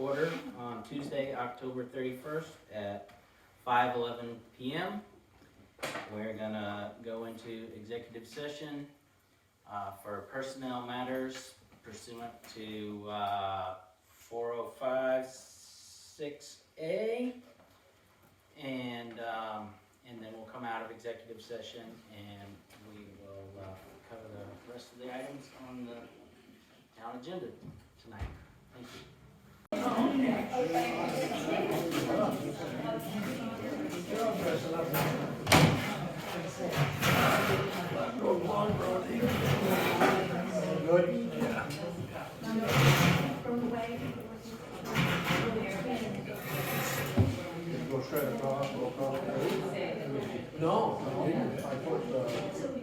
order on Tuesday, October 31st at 5:11 p.m. We're gonna go into executive session for personnel matters pursuant to 405(6)(a), and then we'll come out of executive session and we will cover the rest of the items on the town agenda tonight. Thank you. Good? Go straight across, go across. No. I put the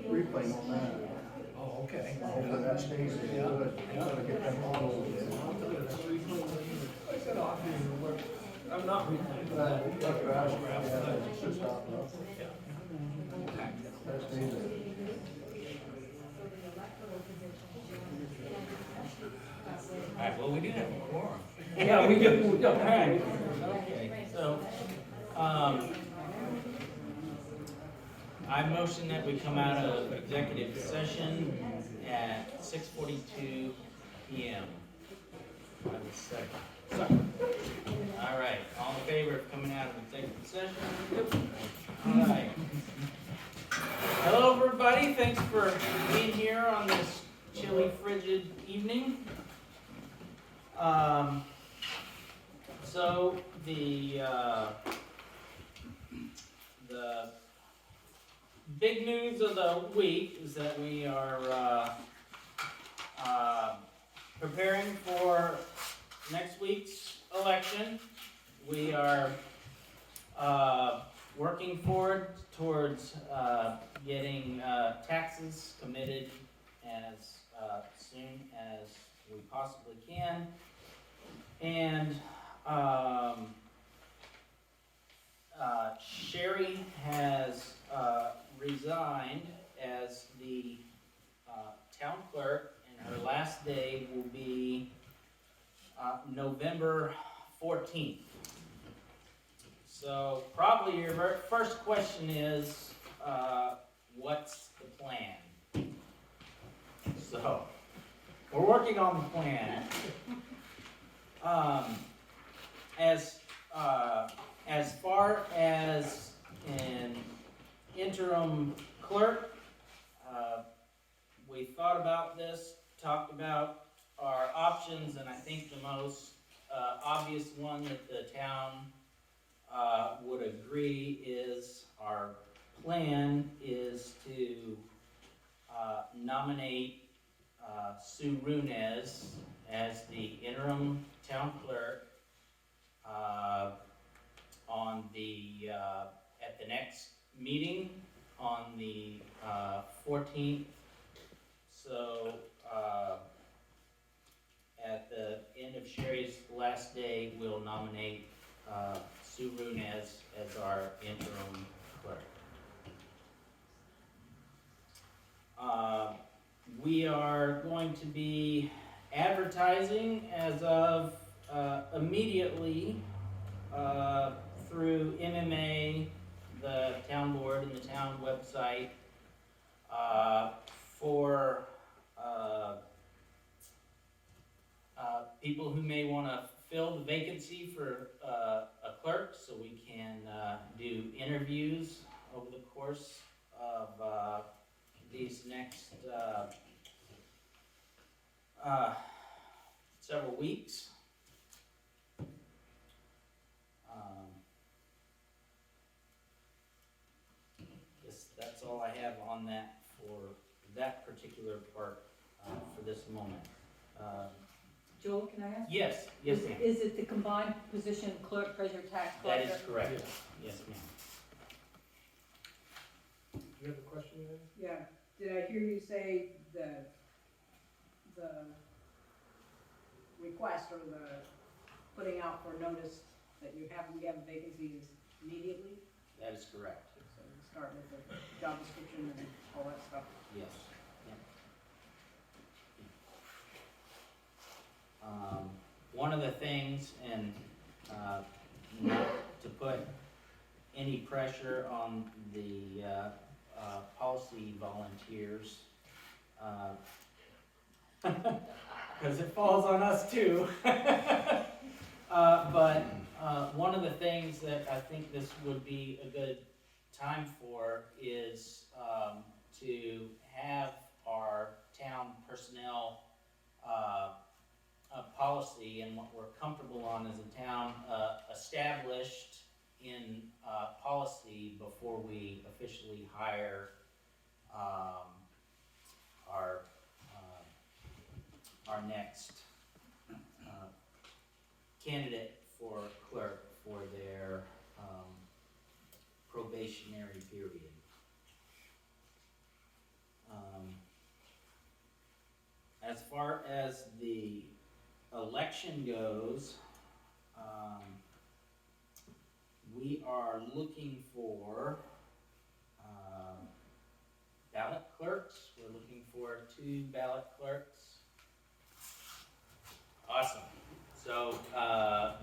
replay on that. Oh, okay. Hopefully that stays there. Yeah. Good. Gotta get them all over there. I said off here, I'm not replaying. That's grass, yeah, that's just stop, no. That stays there. Alright, well, we do have a quorum. Yeah, we do, Alright, okay, so, I motion that we come out of executive session at 6:42 p.m. I have a second. Alright, all in favor of coming out of executive session? Alright. Hello, everybody, thanks for being here on this chilly, frigid evening. So the big news of the week is that we are preparing for next week's election. We are working forward towards getting taxes committed as soon as we possibly can. And Sherry has resigned as the town clerk, and her last day will be November 14th. So probably your first question is, what's the plan? So, we're working on the plan. As far as an interim clerk, we thought about this, talked about our options, and I think the most obvious one that the town would agree is our plan is to nominate Sue Runez as the interim town clerk on the at the next meeting on the 14th. So at the end of Sherry's last day, we'll nominate Sue Runez as our interim clerk. We are going to be advertising as of immediately through MMA, the town board, and the town website for people who may want to fill the vacancy for a clerk, so we can do interviews over the course of these next several weeks. Guess that's all I have on that for that particular part for this moment. Joel, can I ask? Yes, ma'am. Is it the combined position clerk, treasurer, tax That collector? is correct. Yes, ma'am. Do you have a question, Ann? Yeah, did I hear you say the request or the putting out for notice that we have vacancies immediately? That is correct. So we start with the job description and all that stuff. Yes. Yeah. one of the things, and not to put any pressure on the policy volunteers, because it falls on us too. But one of the things that I think this would be a good time for is to have our town personnel policy and what we're comfortable on as a town established in policy before we officially hire our next candidate for clerk for their probationary period. As far as the election goes, we are looking for ballot clerks. We're looking for 2 ballot clerks. Awesome. So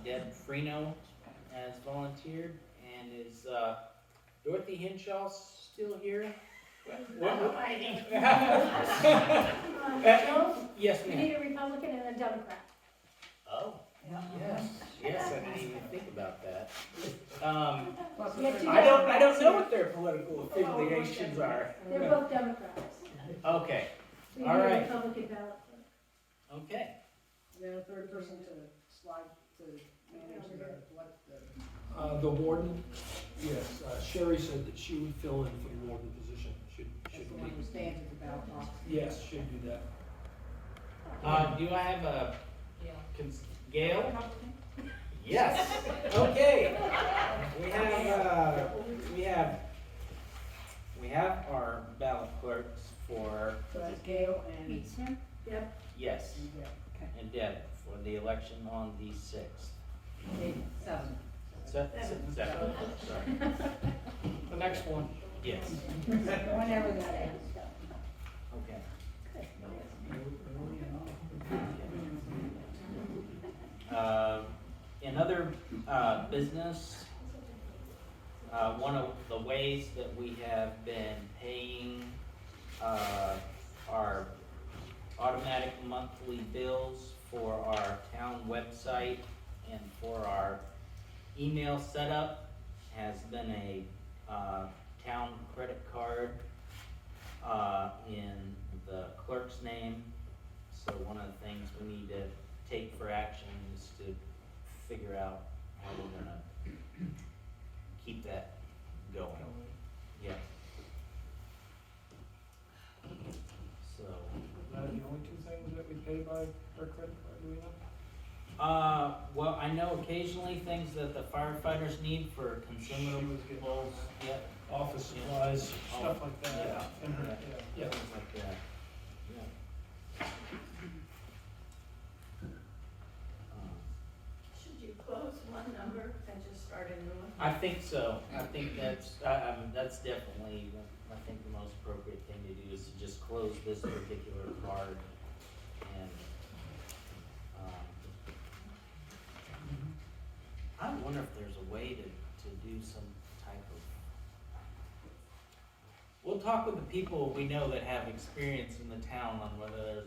Deb Freno has volunteered, and is Dorothy Henshaw still here? Yes, We ma'am. need a Republican and a Democrat. Oh, yes, I didn't even think about that. We have two I don't Democrats know here. what their political affiliations are. They're both Democrats. Okay, We All need a right. Republican ballot clerk. okay. And then a third person to slide to manage The warden, yes, Sherry said that she would fill in for the warden position, should the one who be. stands at the ballot box. Yes, should do that. Do I have a Gail? Yes. Okay. We have our ballot clerks for, So that's Gail and. Pete Smith? Yep. yes, and Gail. Okay. and Deb for the election on the 6th. 7. Seven, sorry. The next one. Yes, Whenever that is. okay. In other business, one of the ways that we have been paying our automatic monthly bills for our town website and for our email setup has been a town credit card in the clerk's name. So one of the things we need to take for action is to figure out how we're gonna keep that going. Yeah. So, Are the only 2 things that we pay by our credit card, do we know? well, I know occasionally things that the firefighters need for consumables, yeah, Office supplies, stuff like that. Yeah. And her- yeah. things like that, yeah. Should you close one number and just start a new one? I think so. I think that's definitely, I think the most appropriate thing to do is to just close this particular card and, I wonder if there's a way to do some type of, we'll talk with the people we know that have experience in the town on whether there's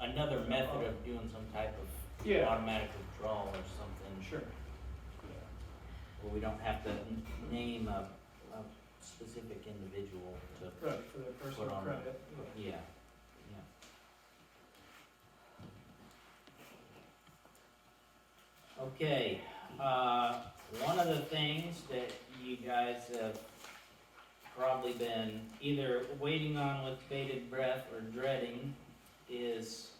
another method of doing some type of Yeah. automatic withdrawal or something. Sure. Where we don't have to name a specific individual to, Right, for the personal on. credit. yeah, yeah. Okay, one of the things that you guys have probably been either waiting on with bated breath or dreading is,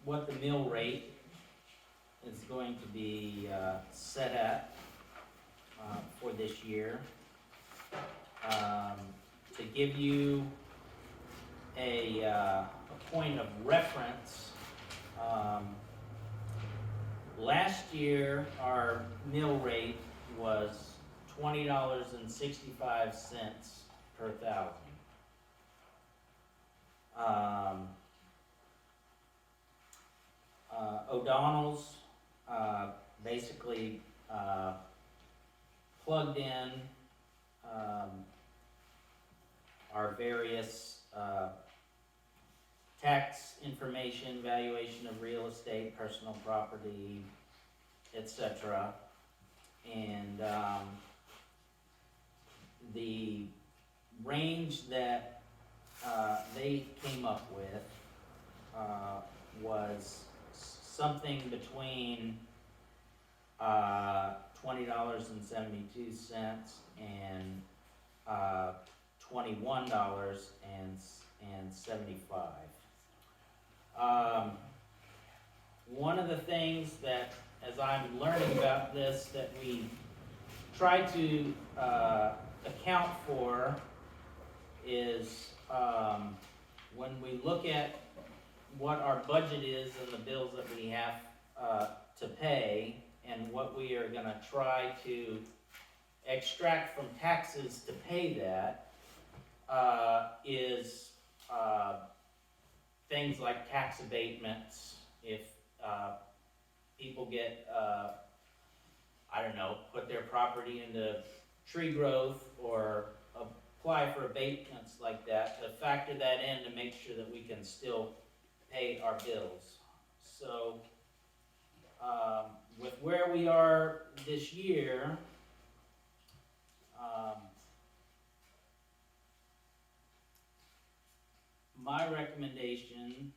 what the mill rate is going to be set at for this year. To give you a point of reference, last year our mill rate was $20.65 per thousand. O'Donnell's, basically, plugged in, our various, tax information, valuation of real estate, personal property, etc. And, the range that, they came up with, was something between, $20.72 and, $21.75. One of the things that, as I'm learning about this, that we try to account for is when we look at what our budget is and the bills that we have to pay, and what we are gonna try to extract from taxes to pay that, is things like tax abatements. If people get, I don't know, put their property into tree growth or apply for abatements like that, to factor that in to make sure that we can still pay our bills. So, with where we are this year, my recommendation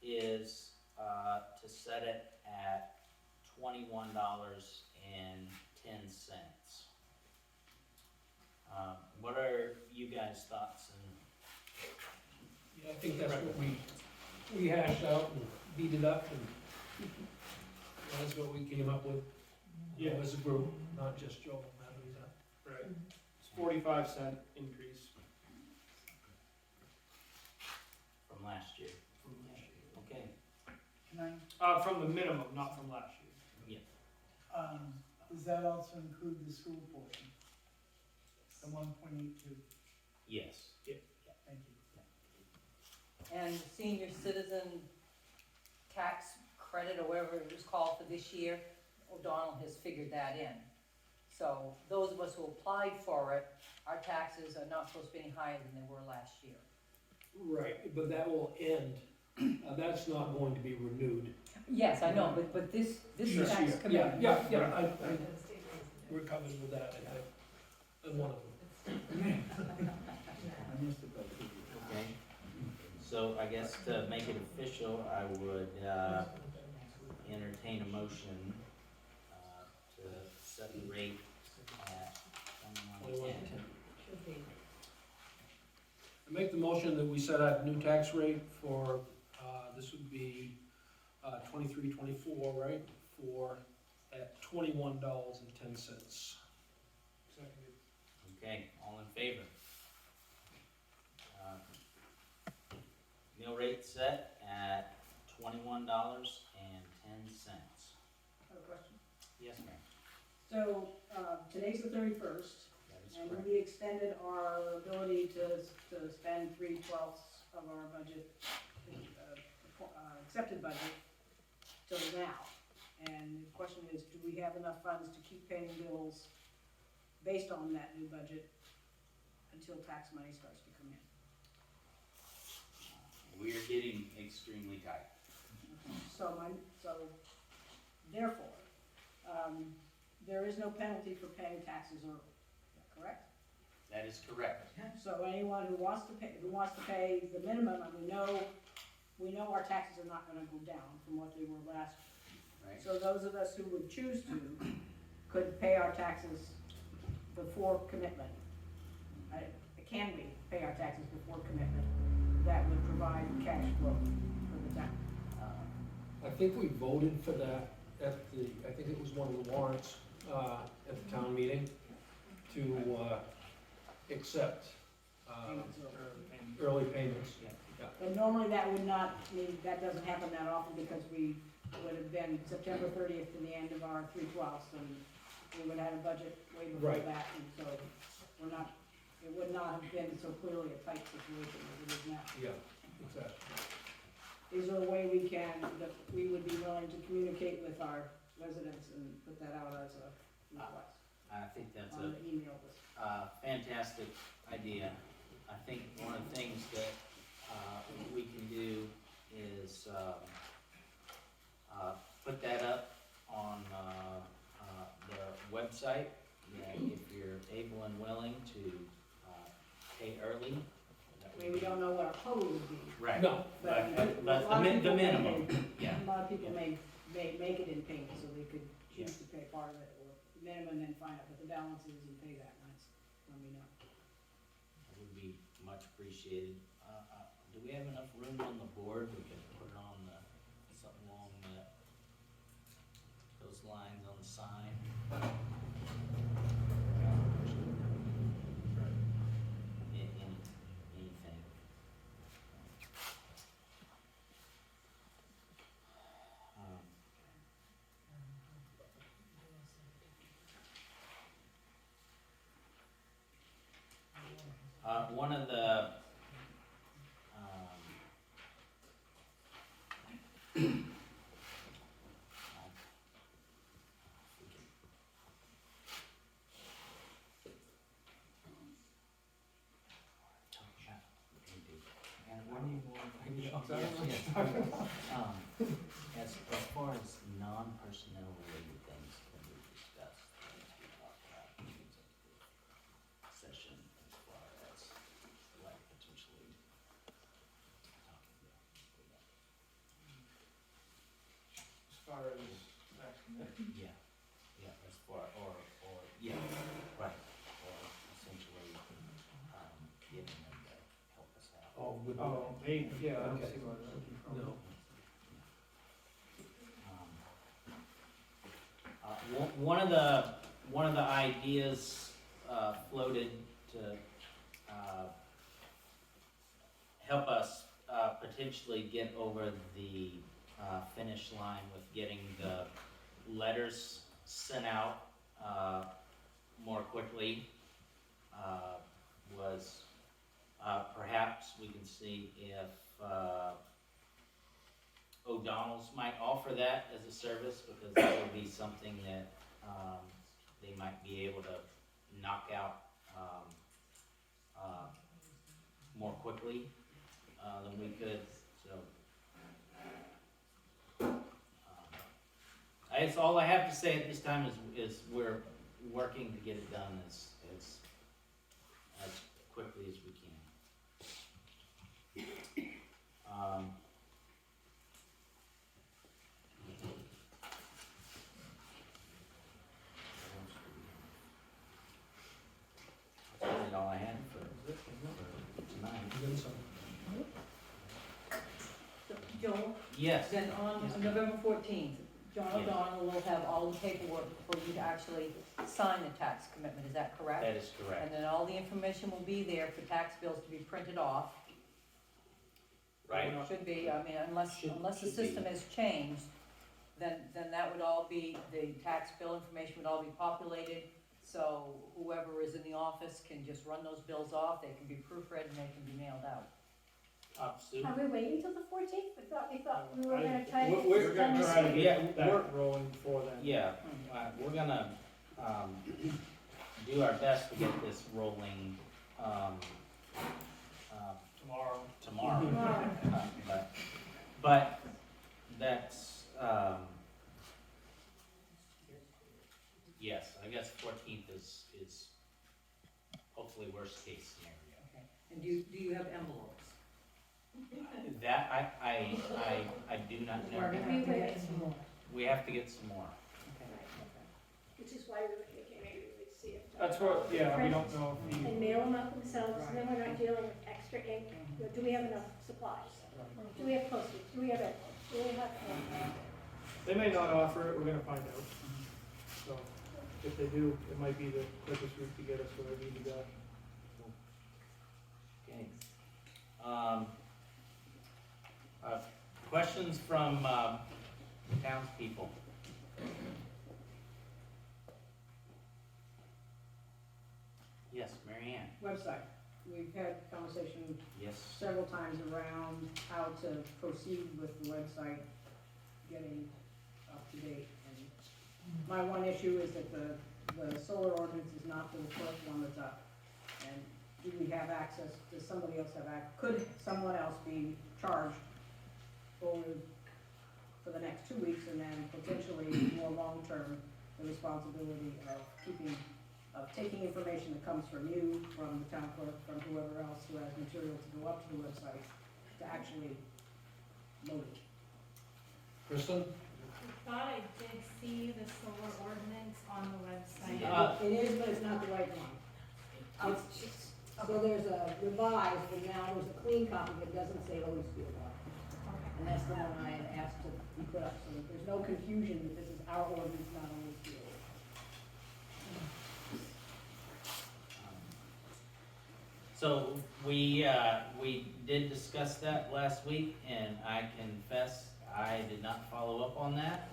is to set it at $21.10. What are you guys' thoughts? And Yeah, I think that's what we hashed out and beat it up, and that's what we came up with, as a group, not just Joe. Right. It's 45-cent increase from last year, from last year. okay? Can From the minimum, not from last year. does that also include the school portion? The 1.82, Yes. thank you. And the senior citizen tax credit, or whatever it was called for this year, O'Donnell has figured that in. So those of us who applied for it, our taxes are not supposed to be any higher than they were last year. Right, but that will end, that's not going to be renewed Yes, I know, but this this tax year. commitment. Yeah, we're covered with that, and one of them. I missed it by 2 years. Okay, so I guess to make it official, I would entertain a motion to set the rate at $21.10. I make the motion that we set a new tax rate for, this would be 23-24, right? At $21.10. Seconded. Okay, all in favor? Mill rate set at $21.10. I have a question. Yes, ma'am. So, today's the 31st, That is and correct. we extended our ability to spend 3/12 of our budget, accepted budget, till now. And the question is, do we have enough funds to keep paying bills based on that new budget until tax money starts to come in? We are getting extremely tight. So therefore, there is no penalty for paying taxes early, correct? That is correct. So anyone who wants to pay the minimum, and we know our taxes are not gonna go down from what they were last year. Right. So those of us who would choose to could pay our taxes before commitment. Can we pay our taxes before commitment? That would provide cash flow for the town. I think we voted for that I think it was one of the warrants, at the town meeting, to, accept, Payments early. early payments. But normally that would not, that doesn't happen that often because we would have been September 30th to the end of our 3/12, and we would have had a budget way before Right. that, and so it would not have been so clearly a tight situation as it is now. Yeah, exactly. is there a way that we would be willing to communicate with our residents and put that out as a request I think that's on the email list? a fantastic idea. I think one of the things that we can do is put that up on the website. Yeah, if you're able and willing to pay early. that I would mean, we be- don't know what our code would be. Right. No, But a lot of the people may- minimum, yeah. A lot of people may make it in payment, so they could choose to pay part of it, or minimum, then find out what the balance is and pay that when we know. That would be much appreciated. Do we have enough room on the board? We can put it on something along those lines on the sign. Anything. One of the, as far as non-personnel related things that we discussed, session as far as like potentially talking As far as next commit. yeah, as far, yeah, right, or essentially, getting them to help us out. Oh, with Oh, maybe, yeah, I don't Okay. see why that would be a problem. No. One of the ideas floated to help us potentially get over the finish line with getting the letters sent out more quickly was perhaps we can see if O'Donnell's might offer that as a service, because that would be something that they might be able to knock out more quickly than we could, so. That's all I have to say at this time is we're working to get it done as quickly as we can. That's really all I had for tonight. You got some? So, Joel, Yes, then on Yes, ma'am. November 14th, John Yes. O'Donnell will have all the paperwork for you to actually sign the tax commitment, is that correct? that is correct. And then all the information will be there for tax bills to be printed off. Right. Should be, I mean, unless the Should system be. has changed, then that would all be, the tax bill information would all be populated. So whoever is in the office can just run those bills off, they can be proofread and they can be mailed out. Sue? Are we waiting till the 14th? We thought we were gonna try to. We're gonna try to Yeah, get we're- that rolling before then. Yeah, we're gonna, do our best to get this rolling, Tomorrow. tomorrow. Tomorrow. But that's, yes, I guess 14th is hopefully worst case scenario. Okay. And do you have envelopes? That, I do not know. We're gonna have to get some more. We have to get some more. Okay. Which is why we were thinking maybe we'd see if. That's what, yeah, we don't know if he, And mail them out themselves, and then we're not dealing with extra ink. You know, do we have enough supplies? Do we have postage? Do we have it? Do we have? they may not offer it, we're gonna find out. So, if they do, it might be the quickest route to get us where we need to go. Okay. Questions from townspeople? Yes, Mary Ann? Website, we've had conversation Yes. several times around how to proceed with the website getting up to date. And my one issue is that the solar ordinance is not the first one that's up. And do we have access, does somebody else have could someone else be charged for the next 2 weeks, and then potentially more long-term, the responsibility of taking information that comes from you, from the town clerk, from whoever else who has material to go up to the website, to actually load it? Kristen? I thought I did see the solar ordinance on the website. It is, but it's not the right one. So there's a revised, and now there's a clean copy that doesn't say Huddersfield on it. And that's the one I had asked to be put up, so that there's no confusion that this is our ordinance, not Huddersfield. So we did discuss that last week, and I confess I did not follow up on that.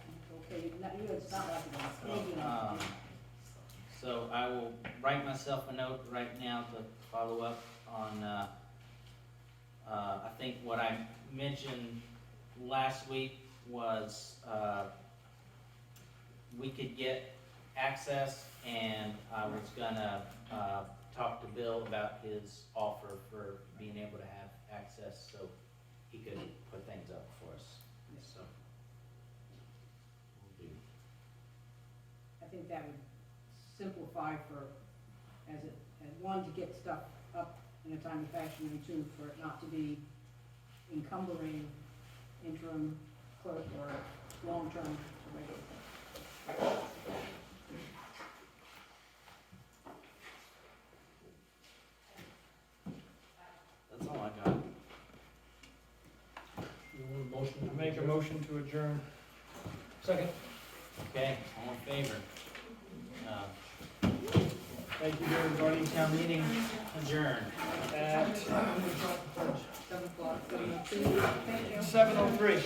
Okay, you had stopped after that. Maybe So I will write myself a note right now to follow up on, I think what I mentioned last week was, we could get access, and I was gonna, talk to Bill about his offer for being able to have access, so he could put things up for us, so. We'll do. I think that would simplify as one, to get stuff up in a timely fashion, and two, for it not to be encumbering interim clerk or long-term regular. That's all I got. You want a motion? to Make a adjourn? motion to adjourn. Second. Okay, all in favor? Thank you, everybody. Town meeting adjourned. At 7 o'clock, 7:02. Thank you. 7:03.